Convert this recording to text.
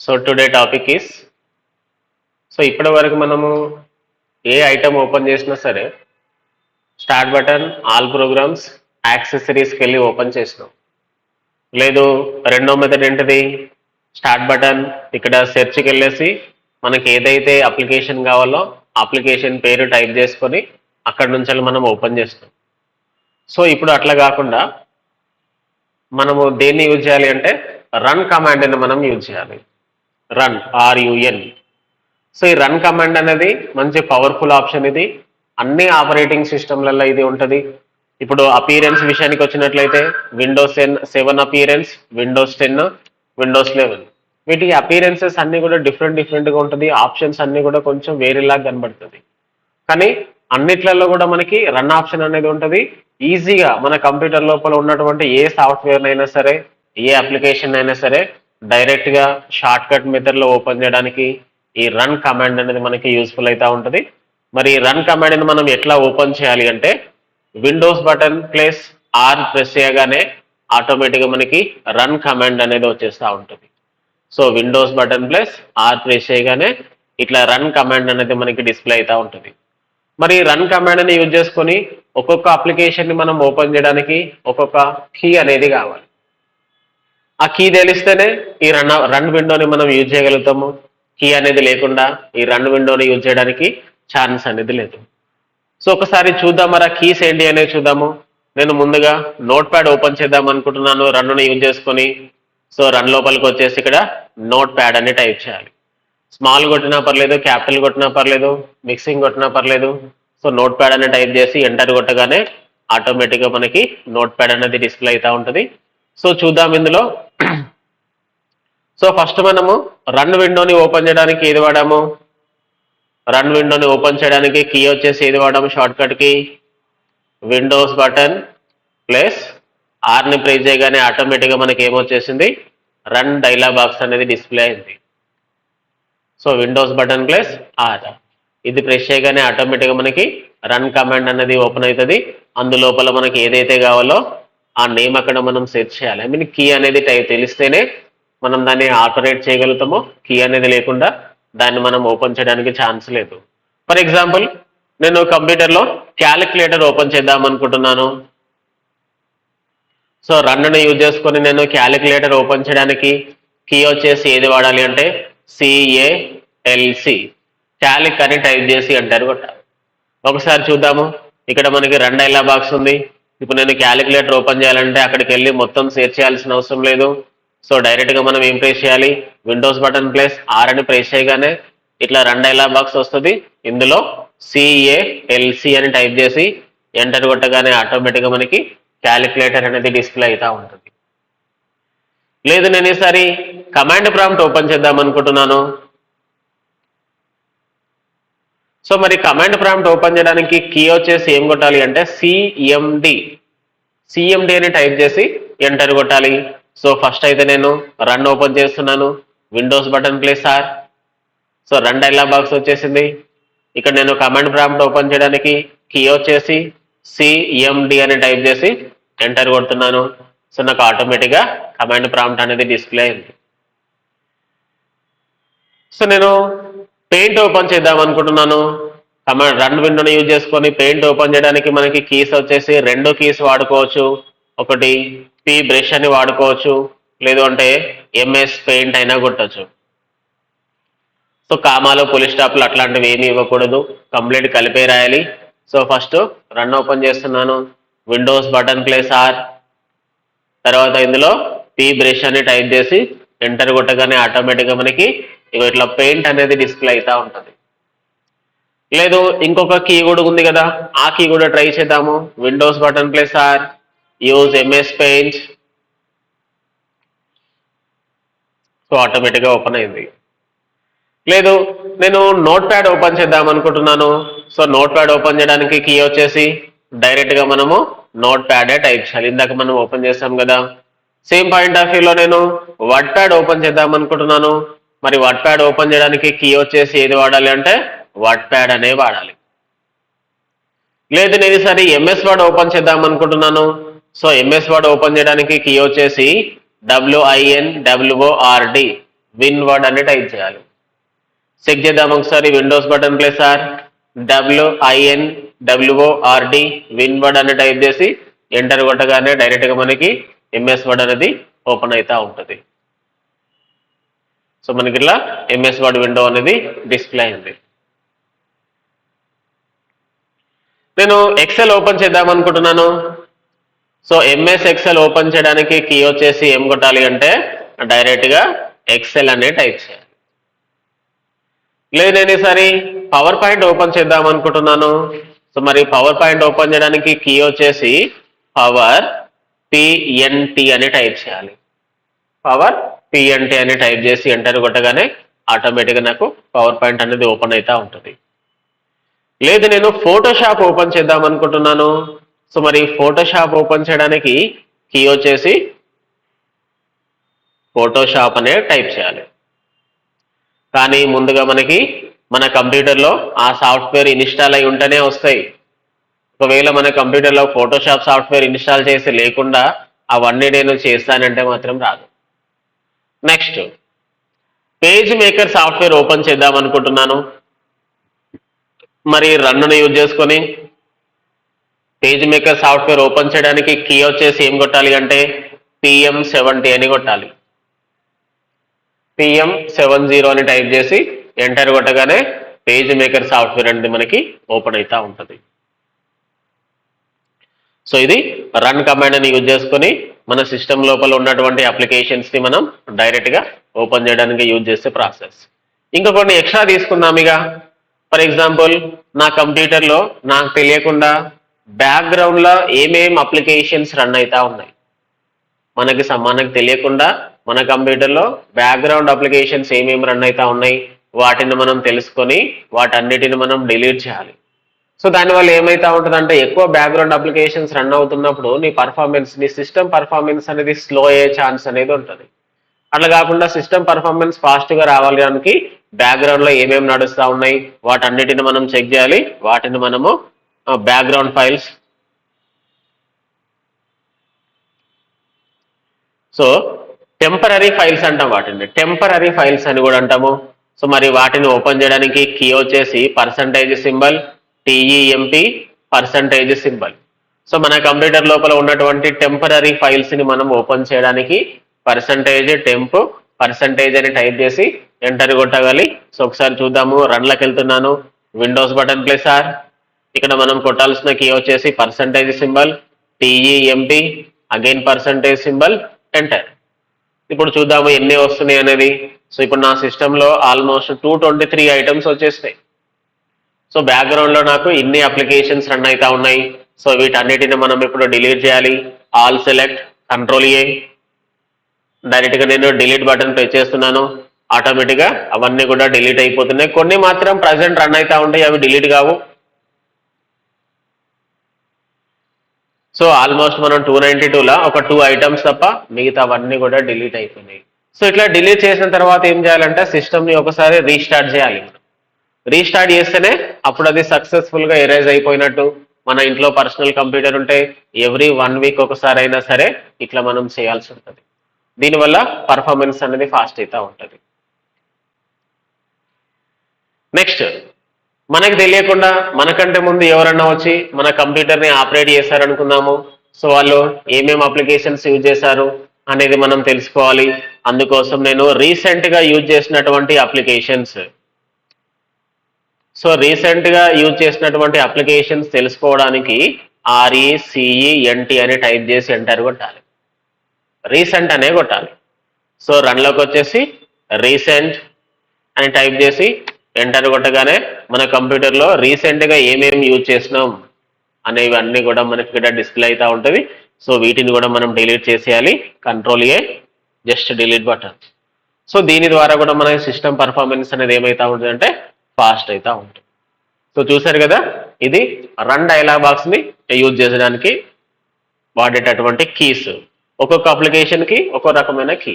So today topic is ఇప్పటి వరకు మనము ఏ ఐటమ్ ఓపెన్ చేసినా సరే స్టార్ట్ బటన్, ఆల్ ప్రోగ్రామ్స్, యాక్సెసరీస్కి వెళ్ళి ఓపెన్ చేసినాం. లేదు రెండో మెథడ్ ఏంటిది, స్టార్ట్ బటన్ ఇక్కడ సెర్చ్కి వెళ్ళేసి మనకి ఏదైతే అప్లికేషన్ కావాలో అప్లికేషన్ పేరు టైప్ చేసుకొని అక్కడ నుంచి మనం ఓపెన్ చేస్తాం. సో ఇప్పుడు అట్లా కాకుండా మనము దేన్ని యూజ్ చేయాలి అంటే రన్ కమాండ్ని మనం యూజ్ చేయాలి. Run, RUN. సో ఈ రన్ కమాండ్ అనేది మంచి పవర్ఫుల్ ఆప్షన్. ఇది అన్ని ఆపరేటింగ్ సిస్టమ్లలో ఇది ఉంటుంది. ఇప్పుడు అపీరెన్స్ విషయానికి వచ్చినట్లయితే విండోస్ 7 అపీరెన్స్, విండోస్ 10, విండోస్ 11 వీటికి అపీరెన్సెస్ అన్ని కూడా డిఫరెంట్గా ఉంటుంది. ఆప్షన్స్ అన్ని కూడా కొంచెం వేరేలాగా కనబడుతుంది. కానీ అన్నిట్లలో కూడా మనకి రన్ ఆప్షన్ అనేది ఉంటుంది. ఈజీగా మన కంప్యూటర్ లోపల ఉన్నటువంటి ఏ సాఫ్ట్వేర్ అయినా సరే, ఏ అప్లికేషన్ అయినా సరే డైరెక్ట్గా షార్ట్ కట్ మెథడ్లో ఓపెన్ చేయడానికి ఈ రన్ కమాండ్ అనేది మనకి యూస్ఫుల్ అవుతూ ఉంటుంది. మరి రన్ కమాండ్ని మనం ఎట్లా ఓపెన్ చేయాలి అంటే Windows button plus R press చేయగానే ఆటోమేటిక్గా మనకి రన్ కమాండ్ అనేది వచ్చేస్తూ ఉంటుంది. So Windows button plus R press చేయగానే ఇట్లా రన్ కమాండ్ అనేది మనకి డిస్ప్లే అవుతూ ఉంటుంది. మరి రన్ కమాండ్ని యూజ్ చేసుకొని ఒక్కొక్క అప్లికేషన్ని మనం ఓపెన్ చేయడానికి ఒక్కొక్క కీ అనేది కావాలి. ఆ కీ తెలిస్తేనే ఈ రన్ విండోని మనం యూజ్ చేయగలుగుతాము. కీ అనేది లేకుండా ఈ రన్ విండోని యూజ్ చేయడానికి ఛాన్స్ అనేది లేదు. సో ఒకసారి చూద్దాం, మరి ఆ కీస్ ఏంటి అనేది చూద్దాము. నేను ముందుగా నోట్ ప్యాడ్ ఓపెన్ చేద్దాం అనుకుంటున్నాను రన్ను యూజ్ చేసుకొని. సో రన్ లోపలికి వచ్చేసి ఇక్కడ నోట్ ప్యాడ్ అని టైప్ చేయాలి. స్మాల్ కొట్టినా పర్లేదు, క్యాపిటల్ కొట్టినా పర్లేదు, మిక్సింగ్ కొట్టినా పర్లేదు. సో నోట్ ప్యాడ్ అని టైప్ చేసి ఎంటర్ కొట్టగానే ఆటోమేటిక్గా మనకి నోట్ ప్యాడ్ అనేది డిస్ప్లే అవుతూ ఉంటుంది. సో చూద్దాం ఇందులో. సో ఫస్ట్ మనము రన్ విండోని ఓపెన్ చేయడానికి ఏది వాడాము, రన్ విండోని ఓపెన్ చేయడానికి కీ వచ్చేసి ఏది వాడాము, షార్ట్ కట్ కి విండోస్ బటన్ ప్లస్ Rని ప్రెస్ చేయగానే ఆటోమేటిక్గా మనకి ఏమొచ్చేసింది, రన్ డైలాగ్ బాక్స్ అనేది డిస్ప్లే అయింది. So Windows button plus R ఇది ప్రెస్ చేయగానే ఆటోమేటిక్గా మనకి రన్ కమాండ్ అనేది ఓపెన్ అవుతుంది. అందులోపల మనకి ఏదైతే కావాలో ఆ నేమ్ అక్కడ మనం సెర్చ్ చేయాలి. ఐ మీన్ కీ అనేది తెలిస్తేనే మనం దాన్ని ఆపరేట్ చేయగలుగుతాము. కీ అనేది లేకుండా దాన్ని మనం ఓపెన్ చేయడానికి ఛాన్స్ లేదు. ఫర్ ఎగ్జాంపుల్ నేను కంప్యూటర్లో క్యాలిక్యులేటర్ ఓపెన్ చేద్దాం అనుకుంటున్నాను. సో రన్ను యూజ్ చేసుకొని నేను క్యాలిక్యులేటర్ ఓపెన్ చేయడానికి కీ వచ్చేసి ఏది వాడాలి అంటే CALC క్యాలిక్ అని టైప్ చేసి ఎంటర్ కొట్టాలి. ఒకసారి చూద్దాము, ఇక్కడ మనకి రన్ డైలాగ్ బాక్స్ ఉంది. ఇప్పుడు నేను క్యాలిక్యులేటర్ ఓపెన్ చేయాలంటే అక్కడికి వెళ్ళి మొత్తం సెర్చ్ చేయాల్సిన అవసరం లేదు. సో డైరెక్ట్గా మనం ఏం ప్రెస్ చేయాలి, విండోస్ బటన్ ప్లస్ R అని ప్రెస్ చేయగానే ఇట్లా రన్ డైలాగ్ బాక్స్ వస్తుంది. ఇందులో CALC అని టైప్ చేసి ఎంటర్ కొట్టగానే ఆటోమేటిక్గా మనకి క్యాలిక్యులేటర్ అనేది డిస్ప్లే అవుతూ ఉంటుంది. లేదు నేను ఈసారి కమాండ్ ప్రాంప్ట్ ఓపెన్ చేద్దాం అనుకుంటున్నాను. సో మరి కమాండ్ ప్రాంప్ట్ ఓపెన్ చేయడానికి కీ వచ్చేసి ఏం కొట్టాలి అంటే CMD అని టైప్ చేసి ఎంటర్ కొట్టాలి. సో ఫస్ట్ అయితే నేను రన్ ఓపెన్ చేస్తున్నాను, Windows button plus R. So run dialogue box వచ్చేసింది. ఇక్కడ నేను కమాండ్ ప్రాంప్ట్ ఓపెన్ చేయడానికి కీ వచ్చేసి CMD అని టైప్ చేసి ఎంటర్ కొడుతున్నాను. సో నాకు ఆటోమేటిక్గా కమాండ్ ప్రాంప్ట్ అనేది డిస్ప్లే అయింది. సో నేను పెయింట్ ఓపెన్ చేద్దాం అనుకుంటున్నాను. కమాండ్ రన్ విండోని యూజ్ చేసుకొని పెయింట్ ఓపెన్ చేయడానికి మనకి కీస్ వచ్చేసి 2 కీస్ వాడుకోవచ్చు. ఒకటి P బ్రష్ అని వాడుకోవచ్చు, లేదు అంటే MS పెయింట్ అయినా కొట్టచ్చు. సో కామాలు, పులి స్టాప్లు అట్లాంటివి ఏమీ ఇవ్వకూడదు, కంప్లీట్ కలిపే రాయాలి. సో ఫస్ట్ రన్ ఓపెన్ చేస్తున్నాను, విండోస్ బటన్ ప్లస్ R, తర్వాత ఇందులో P బ్రష్ అని టైప్ చేసి ఎంటర్ కొట్టగానే ఆటోమేటిక్గా మనకి ఇట్లా పెయింట్ అనేది డిస్ప్లే అవుతూ ఉంటుంది. లేదు ఇంకొక కీ కూడా ఉంది కదా, ఆ కీ కూడా ట్రై చేద్దాము. Windows button plus R, use MS paint. So ఆటోమేటిక్గా ఓపెన్ అయింది. లేదు నేను నోట్ ప్యాడ్ ఓపెన్ చేద్దాం అనుకుంటున్నాను. సో నోట్ ప్యాడ్ ఓపెన్ చేయడానికి కీ వచ్చేసి డైరెక్ట్గా మనము నోట్ ప్యాడే టైప్ చేయాలి. ఇందాక మనం ఓపెన్ చేసాం కదా. సేమ్ పాయింట్ ఆఫ్ వ్యూలో నేను వర్డ్ ప్యాడ్ ఓపెన్ చేద్దాం అనుకుంటున్నాను. మరి వర్డ్ ప్యాడ్ ఓపెన్ చేయడానికి కీ వచ్చేసి ఏది వాడాలి అంటే వర్డ్ ప్యాడ్ అనే వాడాలి. లేదు నేను ఈసారి MS వర్డ్ ఓపెన్ చేద్దాం అనుకుంటున్నాను. సో MS వర్డ్ ఓపెన్ చేయడానికి కీ వచ్చేసి WINWORD విన్వర్డ్ అని టైప్ చేయాలి. చెక్ చేద్దాం ఒకసారి. Windows button plus R WINWORD విన్వర్డ్ అని టైప్ చేసి ఎంటర్ కొట్టగానే డైరెక్ట్గా మనకి ఎంఎస్ వర్డ్ అనేది ఓపెన్ అవుతూ ఉంటుంది. సో మనకి ఇట్లా ఎంఎస్ వర్డ్ విండో అనేది డిస్ప్లే అయింది. నేను ఎక్సెల్ ఓపెన్ చేద్దాం అనుకుంటున్నాను. సో ఎంఎస్ ఎక్సెల్ ఓపెన్ చేయడానికి కీ వచ్చేసి ఏం కొట్టాలి అంటే డైరెక్ట్గా ఎక్సెల్ అనే టైప్ చేయాలి. లేదు నేను ఈసారి పవర్ పాయింట్ ఓపెన్ చేద్దాం అనుకుంటున్నాను. సో మరి పవర్ పాయింట్ ఓపెన్ చేయడానికి కీ వచ్చేసి పవర్ PNT అని టైప్ చేయాలి. పవర్ PNT అని టైప్ చేసి ఎంటర్ కొట్టగానే ఆటోమేటిక్గా నాకు పవర్ పాయింట్ అనేది ఓపెన్ అవుతూ ఉంటుంది. లేదు నేను ఫోటోషాప్ ఓపెన్ చేద్దాం అనుకుంటున్నాను. సో మరి ఫోటోషాప్ ఓపెన్ చేయడానికి కీ వచ్చేసి ఫోటోషాప్ అనే టైప్ చేయాలి. కానీ ముందుగా మనకి మన కంప్యూటర్లో ఆ సాఫ్ట్వేర్ ఇన్స్టాల్ అయి ఉంటేనే వస్తాయి. ఒకవేళ మన కంప్యూటర్లో ఫోటోషాప్ సాఫ్ట్వేర్ ఇన్స్టాల్ చేసి లేకుండా అవన్నీ నేను చేస్తానంటే మాత్రం రాదు. Next page maker software open చేద్దాం అనుకుంటున్నాను. మరి రన్ను యూజ్ చేసుకొని పేజ్ మేకర్ సాఫ్ట్వేర్ ఓపెన్ చేయడానికి కీ వచ్చేసి ఏం కొట్టాలి అంటే PM70 అని కొట్టాలి. PM70 అని టైప్ చేసి ఎంటర్ కొట్టగానే పేజ్ మేకర్ సాఫ్ట్వేర్ అనేది మనకి ఓపెన్ అవుతూ ఉంటుంది. సో ఇది రన్ కమాండ్ అని యూజ్ చేసుకొని మన సిస్టమ్ లోపల ఉన్నటువంటి అప్లికేషన్స్ని మనం డైరెక్ట్గా ఓపెన్ చేయడానికి యూజ్ చేసే ప్రాసెస్. ఇంకా కొన్ని ఎక్స్ట్రా తీసుకుందాం. ఇక ఫర్ ఎగ్జాంపుల్ నా కంప్యూటర్లో నాకు తెలియకుండా బ్యాక్గ్రౌండ్లో ఏమేం అప్లికేషన్స్ రన్ అవుతూ ఉన్నాయి. మనకి తెలియకుండా మన కంప్యూటర్లో బ్యాక్గ్రౌండ్ అప్లికేషన్స్ ఏమేమి రన్ అవుతూ ఉన్నాయి వాటిని మనం తెలుసుకొని వాటన్నిటిని మనం డిలీట్ చేయాలి. సో దానివల్ల ఏమైతా ఉంటుందంటే ఎక్కువ బ్యాక్గ్రౌండ్ అప్లికేషన్స్ రన్ అవుతున్నప్పుడు నీ సిస్టమ్ పర్ఫార్మెన్స్ అనేది స్లో అయ్యే ఛాన్స్ అనేది ఉంటుంది. అట్లా కాకుండా సిస్టమ్ పర్ఫార్మెన్స్ ఫాస్ట్గా రావడానికి బ్యాక్గ్రౌండ్లో ఏమేమి నడుస్తూ ఉన్నాయి వాటన్నిటిని మనం చెక్ చేయాలి. వాటిని మనము background files, so temporary files అంటాం వాటిని, టెంపరరీ ఫైల్స్ అని కూడా అంటాము. సో మరి వాటిని ఓపెన్ చేయడానికి కీ వచ్చేసి %, TEMP, %. సో మన కంప్యూటర్ లోపల ఉన్నటువంటి టెంపరరీ ఫైల్స్ని మనం ఓపెన్ చేయడానికి %temp అని టైప్ చేసి ఎంటర్ కొట్టగాలి. సో ఒకసారి చూద్దాము. రన్లోకి వెళ్తున్నాను. Windows button plus R. ఇక్కడ మనం కొట్టాల్సిన కీ వచ్చేసి %, TEMP, అగైన్ %, ఎంటర్. ఇప్పుడు చూద్దాము ఎన్ని వస్తున్నాయి అనేది. సో ఇప్పుడు నా సిస్టంలో ఆల్మోస్ట్ 223 ఐటమ్స్ వచ్చేస్తాయి. సో బ్యాక్గ్రౌండ్లో నాకు ఇన్ని అప్లికేషన్స్ రన్ అవుతా ఉన్నాయి. సో వీటన్నిటిని మనం ఇప్పుడు డిలీట్ చేయాలి. All select, Ctrl+A. డైరెక్ట్గా నేను డిలీట్ బటన్ ప్రెస్ చేస్తున్నాను. ఆటోమేటిక్గా అవన్నీ కూడా డిలీట్ అయిపోతున్నాయి. కొన్ని మాత్రం ప్రజెంట్ రన్ అవుతా ఉంటాయి, అవి డిలీట్ కావు. సో ఆల్మోస్ట్ మనం 292లా ఒక 2 ఐటమ్స్ తప్ప మిగతావన్నీ కూడా డిలీట్ అయిపోయినాయి. సో ఇట్లా డిలీట్ చేసిన తర్వాత ఏం చేయాలంటే సిస్టమ్ని ఒకసారి రీస్టార్ట్ చేయాలి. రీస్టార్ట్ చేస్తేనే అప్పుడు అది సక్సెస్ఫుల్గా ఎరేజ్ అయిపోయినట్టు. మన ఇంట్లో పర్సనల్ కంప్యూటర్ ఉంటే ఎవ్రీ 1 వీక్ ఒకసారి అయినా సరే ఇట్లా మనం చేయాల్సి ఉంటుంది. దీనివల్ల పర్ఫార్మెన్స్ అనేది ఫాస్ట్ అవుతూ ఉంటుంది. నెక్స్ట్ మనకి తెలియకుండా మనకంటే ముందు ఎవరన్నా వచ్చి మన కంప్యూటర్ని ఆపరేట్ చేశారనుకుందాము. సో వాళ్ళు ఏమేమి అప్లికేషన్స్ యూజ్ చేశారు అనేది మనం తెలుసుకోవాలి. అందుకోసం నేను రీసెంట్గా యూజ్ చేసినటువంటి అప్లికేషన్స్, సో రీసెంట్గా యూజ్ చేసినటువంటి అప్లికేషన్స్ తెలుసుకోవడానికి RECENT అని టైప్ చేసి ఎంటర్ కొట్టాలి. రీసెంట్ అనే కొట్టాలి. సో రన్లోకి వచ్చేసి రీసెంట్ అని టైప్ చేసి ఎంటర్ కొట్టగానే మన కంప్యూటర్లో రీసెంట్గా ఏమేమి యూజ్ చేసినాం అనేవి అన్నీ కూడా మనకి ఇక్కడ డిస్ప్లే అవుతూ ఉంటుంది. సో వీటిని కూడా మనం డిలీట్ చేసేయాలి. Ctrl+A, just delete button. So దీని ద్వారా కూడా మన సిస్టమ్ పర్ఫార్మెన్స్ అనేది ఏమవుతూ ఉంటుంది అంటే ఫాస్ట్ అవుతూ ఉంటుంది. సో చూసారు కదా, ఇది రన్ డైలాగ్ బాక్స్ని యూజ్ చేసడానికి వాడేటటువంటి కీస్. ఒక్కొక్క అప్లికేషన్కి ఒక్కో రకమైన కీ.